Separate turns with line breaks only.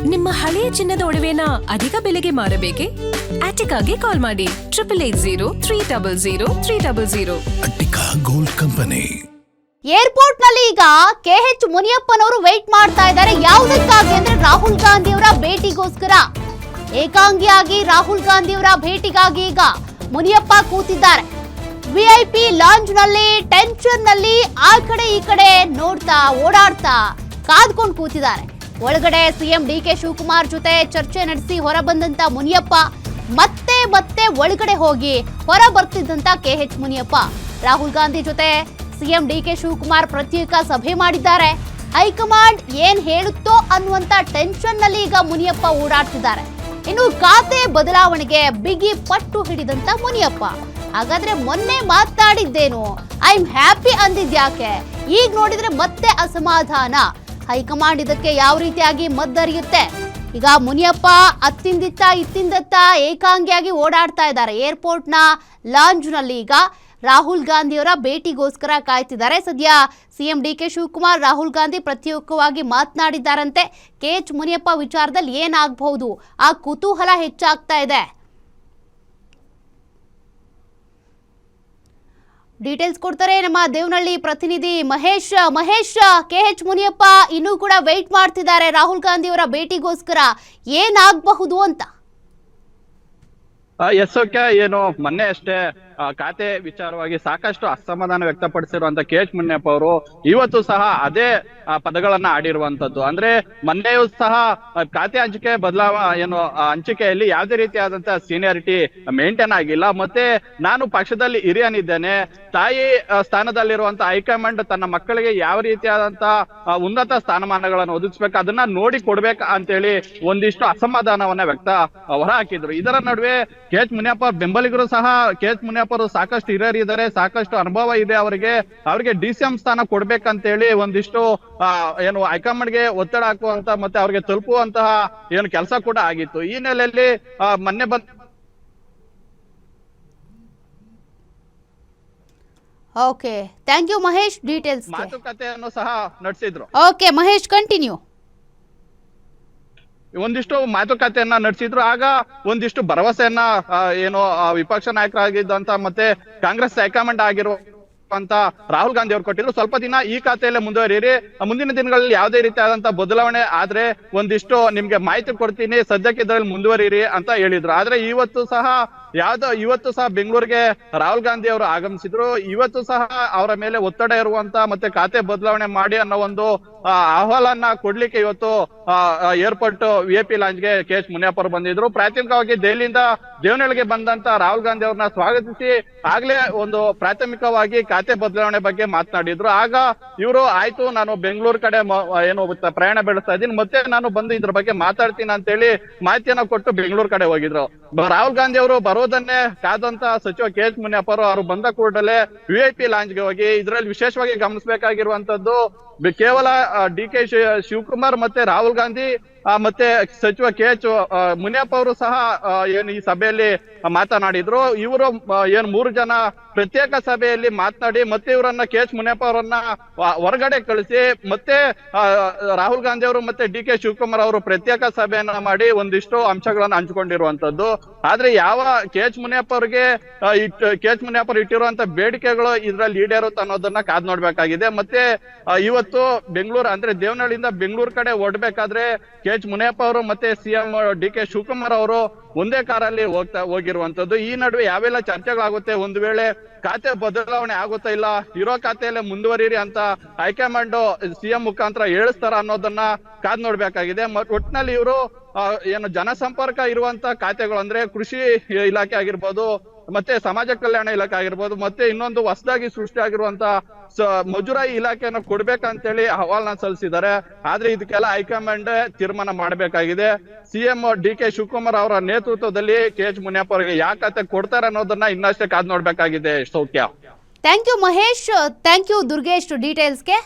ನಿಮ್ಮ ಹಳೆಯ ಚಿನ್ನದ ಒಡವೆನ ಅಧಿಕ ಬೆಲೆಗೆ ಮಾರಬೇಕೆ? ಆಟಿಕಾಗೆ ಕಾಲ್ ಮಾಡಿ 8880
ಅಟ್ಟಿಕಾ ಗೋಲ್ಡ್ ಕಂಪನಿ.
ಏರ್ಪೋರ್ಟ್ ನಲ್ಲಿ ಈಗ KH ಮುನಿಯಪ್ಪನವರು ವೇಟ್ ಮಾಡ್ತಾ ಇದ್ದಾರೆ. ಯಾವುದಕ್ಕಾಗಿ ಅಂದ್ರೆ ರಾಹುಲ್ ಗಾಂಧಿ ಅವರ ಭೇಟಿಗೋಸ್ಕರ. ಏಕಾಂಗಿಯಾಗಿ ರಾಹುಲ್ ಗಾಂಧಿ ಅವರ ಭೇಟಿಗಾಗಿ ಈಗ ಮುನಿಯಪ್ಪ ಕೂತಿದ್ದಾರೆ. VIP ಲಾಂಜ್ ನಲ್ಲಿ ಟೆನ್ಷನ್ ನಲ್ಲಿ ಆ ಕಡೆ ಈ ಕಡೆ ನೋಡ್ತಾ ಓಡಾಡ್ತಾ ಕಾದ್ಕೊಂಡು ಕೂತಿದ್ದಾರೆ. ಒಳಗಡೆ CM DK ಶಿವಕುಮಾರ್ ಜೊತೆ ಚರ್ಚೆ ನಡೆಸಿ ಹೊರ ಬಂದಂತ ಮುನಿಯಪ್ಪ ಮತ್ತೆ ಒಳಗಡೆ ಹೋಗಿ ಹೊರ ಬರ್ತಿದ್ದಂತ KH ಮುನಿಯಪ್ಪ ರಾಹುಲ್ ಗಾಂಧಿ ಜೊತೆ CM DK ಶಿವಕುಮಾರ್ ಪ್ರತ್ಯೇಕ ಸಭೆ ಮಾಡಿದ್ದಾರೆ. ಹೈಕಮಾಂಡ್ ಏನ್ ಹೇಳುತ್ತೋ ಅನ್ನುವಂತ ಟೆನ್ಷನ್ ನಲ್ಲಿ ಈಗ ಮುನಿಯಪ್ಪ ಓಡಾಡ್ತಿದ್ದಾರೆ. ಇನ್ನು ಖಾತೆ ಬದಲಾವಣೆಗೆ ಬಿಗಿ ಪಟ್ಟು ಹಿಡಿದಂತ ಮುನಿಯಪ್ಪ. ಹಾಗಾದ್ರೆ ಮೊನ್ನೆ ಮಾತಾಡಿದ್ದೇನು, ಐ ಆಮ್ ಹ್ಯಾಪಿ ಅಂದಿದ್ಯಾಕೆ? ಈಗ ನೋಡಿದ್ರೆ ಮತ್ತೆ ಅಸಮಾಧಾನ. ಹೈಕಮಾಂಡ್ ಇದಕ್ಕೆ ಯಾವ ರೀತಿಯಾಗಿ ಮದ್ದರಿಯುತ್ತೆ? ಈಗ ಮುನಿಯಪ್ಪ ಅತ್ತಿಂದಿತ್ತ ಇತ್ತಿಂದತ್ತ ಏಕಾಂಗಿಯಾಗಿ ಓಡಾಡ್ತಾ ಇದ್ದಾರೆ. ಏರ್ಪೋರ್ಟ್ನ ಲಾಂಜ್ನಲ್ಲಿ ಈಗ ರಾಹುಲ್ ಗಾಂಧಿಯವರ ಭೇಟಿಗೋಸ್ಕರ ಕಾಯ್ತಿದ್ದಾರೆ. ಸದ್ಯ CM DK ಶಿವಕುಮಾರ್ ರಾಹುಲ್ ಗಾಂಧಿ ಪ್ರತ್ಯೇಕವಾಗಿ ಮಾತನಾಡಿದ್ದಾರಂತೆ. KH ಮುನಿಯಪ್ಪ ವಿಚಾರದಲ್ಲಿ ಏನಾಗಬಹುದು ಆ ಕುತೂಹಲ ಹೆಚ್ಚಾಗ್ತಾ ಇದೆ. ಡೀಟೇಲ್ಸ್ ಕೊಡ್ತಾರೆ ನಮ್ಮ ದೇವನಹಳ್ಳಿ ಪ್ರತಿನಿಧಿ ಮಹೇಶ್. KH ಮುನಿಯಪ್ಪ ಇನ್ನೂ ಕೂಡ ವೇಟ್ ಮಾಡ್ತಿದ್ದಾರೆ ರಾಹುಲ್ ಗಾಂಧಿ ಅವರ ಭೇಟಿಗೋಸ್ಕರ. ಏನಾಗಬಹುದು ಅಂತ?
ಏನು ಮೊನ್ನೆ ಅಷ್ಟೇ ಖಾತೆ ವಿಚಾರವಾಗಿ ಸಾಕಷ್ಟು ಅಸಮಾಧಾನ ವ್ಯಕ್ತಪಡಿಸಿರುವಂತ KH ಮುನಿಯಪ್ಪ ಅವರು ಇವತ್ತು ಸಹ ಅದೇ ಪದಗಳನ್ನ ಆಡಿರುವಂತದ್ದು. ಅಂದ್ರೆ ಮೊನ್ನೆಯೂ ಸಹ ಖಾತೆ ಹಂಚಿಕೆ ಹಂಚಿಕೆಯಲ್ಲಿ ಯಾವುದೇ ರೀತಿಯಾದಂತಹ ಸೀನಿಯಾರಿಟಿ ಮೇಂಟೈನ್ ಆಗಿಲ್ಲ. ಮತ್ತೆ ನಾನು ಪಕ್ಷದಲ್ಲಿ ಹಿರಿಯನಿದ್ದೇನೆ, ತಾಯಿ ಸ್ಥಾನದಲ್ಲಿರುವಂತ ಹೈಕಮಾಂಡ್ ತನ್ನ ಮಕ್ಕಳಿಗೆ ಯಾವ ರೀತಿಯಾದಂತಹ ಉನ್ನತ ಸ್ಥಾನಮಾನಗಳನ್ನು ಒದಗಿಸ್ಬೇಕು ಅದನ್ನ ನೋಡಿ ಕೊಡ್ಬೇಕು ಅಂತೇಳಿ ಒಂದಿಷ್ಟು ಅಸಮಾಧಾನವನ್ನ ಹೊರ ಹಾಕಿದ್ರು. ಇದರ ನಡುವೆ KH ಮುನಿಯಪ್ಪ ಬೆಂಬಲಿಗರು ಸಹ KH ಮುನಿಯಪ್ಪ ಸಾಕಷ್ಟು ಹಿರಿಯರಿದ್ದಾರೆ, ಸಾಕಷ್ಟು ಅನುಭವ ಇದೆ ಅವರಿಗೆ DCM ಸ್ಥಾನ ಕೊಡ್ಬೇಕಂತೇಳಿ ಒಂದಿಷ್ಟು ಹೈಕಮಾಂಡ್ಗೆ ಒತ್ತಡ ಹಾಕುವಂತ ಮತ್ತೆ ಅವ್ರಿಗೆ ತಲುಪುವಂತಹ ಕೆಲಸ ಕೂಡ ಆಗಿತ್ತು. ಈ ನೆಲೆಯಲ್ಲಿ ಮೊನ್ನೆ
okay, thank you Mahesh. Details
ಮಾತುಕತೆಯನ್ನು ಸಹ ನಡೆಸಿದ್ರು.
Okay Mahesh, continue.
ಒಂದಿಷ್ಟು ಮಾತುಕತೆಯನ್ನ ನಡೆಸಿದ್ರು. ಆಗ ಒಂದಿಷ್ಟು ಭರವಸೆಯನ್ನ ವಿಪಕ್ಷ ನಾಯಕರಾಗಿದ್ದಂತ ಮತ್ತೆ ಕಾಂಗ್ರೆಸ್ ಹೈಕಮಾಂಡ್ ಆಗಿರುವಂತ ರಾಹುಲ್ ಗಾಂಧಿ ಅವರು ಕೊಟ್ಟಿದ್ರು. ಸ್ವಲ್ಪ ದಿನ ಈ ಖಾತೆಯಲ್ಲೇ ಮುಂದುವರಿಯಿರಿ, ಮುಂದಿನ ದಿನಗಳಲ್ಲಿ ಯಾವುದೇ ರೀತಿಯಾದಂತಹ ಬದಲಾವಣೆ ಆದ್ರೆ ಒಂದಿಷ್ಟು ನಿಮ್ಗೆ ಮಾಹಿತಿ ಕೊಡ್ತೀನಿ, ಸದ್ಯಕ್ಕೆ ಇದರಲ್ಲಿ ಮುಂದುವರಿಯಿರಿ ಅಂತ ಹೇಳಿದ್ರು. ಆದ್ರೆ ಇವತ್ತು ಸಹ ಬೆಂಗಳೂರಿಗೆ ರಾಹುಲ್ ಗಾಂಧಿ ಅವರು ಆಗಮಿಸಿದ್ರು. ಇವತ್ತು ಸಹ ಅವರ ಮೇಲೆ ಒತ್ತಡ ಇರುವಂತ ಮತ್ತೆ ಖಾತೆ ಬದಲಾವಣೆ ಮಾಡಿ ಅನ್ನೋ ಒಂದು ಅಹವಾಲನ್ನ ಕೊಡ್ಲಿಕ್ಕೆ ಇವತ್ತು ಏರ್ಪೋರ್ಟ್ VIP ಲಾಂಜ್ಗೆ KH ಮುನಿಯಪ್ಪ ಅವರು ಬಂದಿದ್ರು. ಪ್ರಾಥಮಿಕವಾಗಿ ದೆಹಲಿಯಿಂದ ದೇವನಹಳ್ಳಿಗೆ ಬಂದಂತ ರಾಹುಲ್ ಗಾಂಧಿ ಅವ್ರನ್ನ ಸ್ವಾಗತಿಸಿ ಆಗ್ಲೇ ಒಂದು ಪ್ರಾಥಮಿಕವಾಗಿ ಖಾತೆ ಬದಲಾವಣೆ ಬಗ್ಗೆ ಮಾತನಾಡಿದ್ರು. ಆಗ ಇವರು ಆಯ್ತು, ನಾನು ಬೆಂಗಳೂರು ಕಡೆ ಪ್ರಯಾಣ ಬೆಳೆಸ್ತಾ ಇದ್ದೀನಿ, ಮತ್ತೆ ನಾನು ಬಂದು ಇದ್ರ ಬಗ್ಗೆ ಮಾತಾಡ್ತೀನಿ ಅಂತೇಳಿ ಮಾಹಿತಿಯನ್ನ ಕೊಟ್ಟು ಬೆಂಗಳೂರು ಕಡೆ ಹೋಗಿದ್ರು. ರಾಹುಲ್ ಗಾಂಧಿ ಅವರು ಬರೋದನ್ನೇ ಕಾದಂತ ಸಚಿವ KH ಮುನಿಯಪ್ಪ ಅವರು ಬಂದ ಕೂಡಲೇ VIP ಲಾಂಜ್ಗೆ ಹೋಗಿ ಇದರಲ್ಲಿ ವಿಶೇಷವಾಗಿ ಗಮನಿಸಬೇಕಾಗಿರುವಂತದ್ದು ಕೇವಲ DK ಶಿವಕುಮಾರ್ ಮತ್ತೆ ರಾಹುಲ್ ಗಾಂಧಿ ಮತ್ತೆ ಸಚಿವ KH ಮುನಿಯಪ್ಪ ಅವರು ಸಹ ಈ ಸಭೆಯಲ್ಲಿ ಮಾತನಾಡಿದ್ರು. ಇವರು 3 ಜನ ಪ್ರತ್ಯೇಕ ಸಭೆಯಲ್ಲಿ ಮಾತನಾಡಿ ಮತ್ತೆ ಇವರನ್ನ KH ಮುನಿಯಪ್ಪ ಅವರನ್ನ ಹೊರಗಡೆ ಕಳಿಸಿ ಮತ್ತೆ ರಾಹುಲ್ ಗಾಂಧಿ ಅವರು ಮತ್ತೆ DK ಶಿವಕುಮಾರ್ ಅವರು ಪ್ರತ್ಯೇಕ ಸಭೆಯನ್ನ ಮಾಡಿ ಒಂದಿಷ್ಟು ಅಂಶಗಳನ್ನ ಹಂಚಿಕೊಂಡಿರುವಂತದ್ದು. ಆದ್ರೆ ಯಾವ KH ಮುನಿಯಪ್ಪ ಅವರಿಗೆ KH ಮುನಿಯಪ್ಪ ಅವರು ಇಟ್ಟಿರುವಂತ ಬೇಡಿಕೆಗಳು ಇದ್ರಲ್ಲಿ ಈಡೇರುತ್ತೆ ಅನ್ನೋದನ್ನ ಕಾದ್ ನೋಡ್ಬೇಕಾಗಿದೆ. ಮತ್ತೆ ಇವತ್ತು ಬೆಂಗಳೂರು ಅಂದ್ರೆ ದೇವನಹಳ್ಳಿಯಿಂದ ಬೆಂಗಳೂರು ಕಡೆ ಹೊರಡ್ಬೇಕಾದ್ರೆ KH ಮುನಿಯಪ್ಪ ಅವರು ಮತ್ತೆ CM DK ಶಿವಕುಮಾರ್ ಅವರು ಒಂದೇ ಕಾರಲ್ಲಿ ಹೋಗಿರುವಂತದ್ದು. ಈ ನಡುವೆ ಯಾವೆಲ್ಲ ಚರ್ಚೆಗಳಾಗುತ್ತೆ, ಒಂದು ವೇಳೆ ಖಾತೆ ಬದಲಾವಣೆ ಆಗುತ್ತಾ ಇಲ್ಲ, ಇರೋ ಖಾತೆಯಲ್ಲೇ ಮುಂದುವರಿರಿ ಅಂತ ಹೈಕಮಾಂಡ್ CM ಮುಖಾಂತರ ಹೇಳಿಸ್ತಾರ ಅನ್ನೋದನ್ನ ಕಾದ್ ನೋಡ್ಬೇಕಾಗಿದೆ. ಒಟ್ಟಿನಲ್ಲಿ ಇವರು ಜನಸಂಪರ್ಕ ಇರುವಂತ ಖಾತೆಗಳು ಅಂದ್ರೆ ಕೃಷಿ ಇಲಾಖೆ ಆಗಿರ್ಬೋದು, ಮತ್ತೆ ಸಮಾಜ ಕಲ್ಯಾಣ ಇಲಾಖೆ ಆಗಿರ್ಬೋದು, ಮತ್ತೆ ಇನ್ನೊಂದು ಹೊಸದಾಗಿ ಸೃಷ್ಟಿ ಆಗಿರುವಂತ ಮಜುರಾಯಿ ಇಲಾಖೆಯನ್ನು ಕೊಡ್ಬೇಕಂತೇಳಿ ಅಹವಾಲನ್ನ ಸಲ್ಲಿಸಿದ್ದಾರೆ. ಆದ್ರೆ ಇದಕ್ಕೆಲ್ಲ ಹೈಕಮಾಂಡ್ ತೀರ್ಮಾನ ಮಾಡಬೇಕಾಗಿದೆ. CM DK ಶಿವಕುಮಾರ್ ಅವರ ನೇತೃತ್ವದಲ್ಲಿ KH ಮುನಿಯಪ್ಪ ಅವರಿಗೆ ಯಾವ ಖಾತೆ ಕೊಡ್ತಾರೆ ಅನ್ನೋದನ್ನ ಇನ್ನಷ್ಟೇ ಕಾದ್ ನೋಡ್ಬೇಕಾಗಿದೆ. ಸೌಖ್ಯ.
Thank you Mahesh, thank you Durgesh ಡೀಟೇಲ್ಸ್ಗೆ.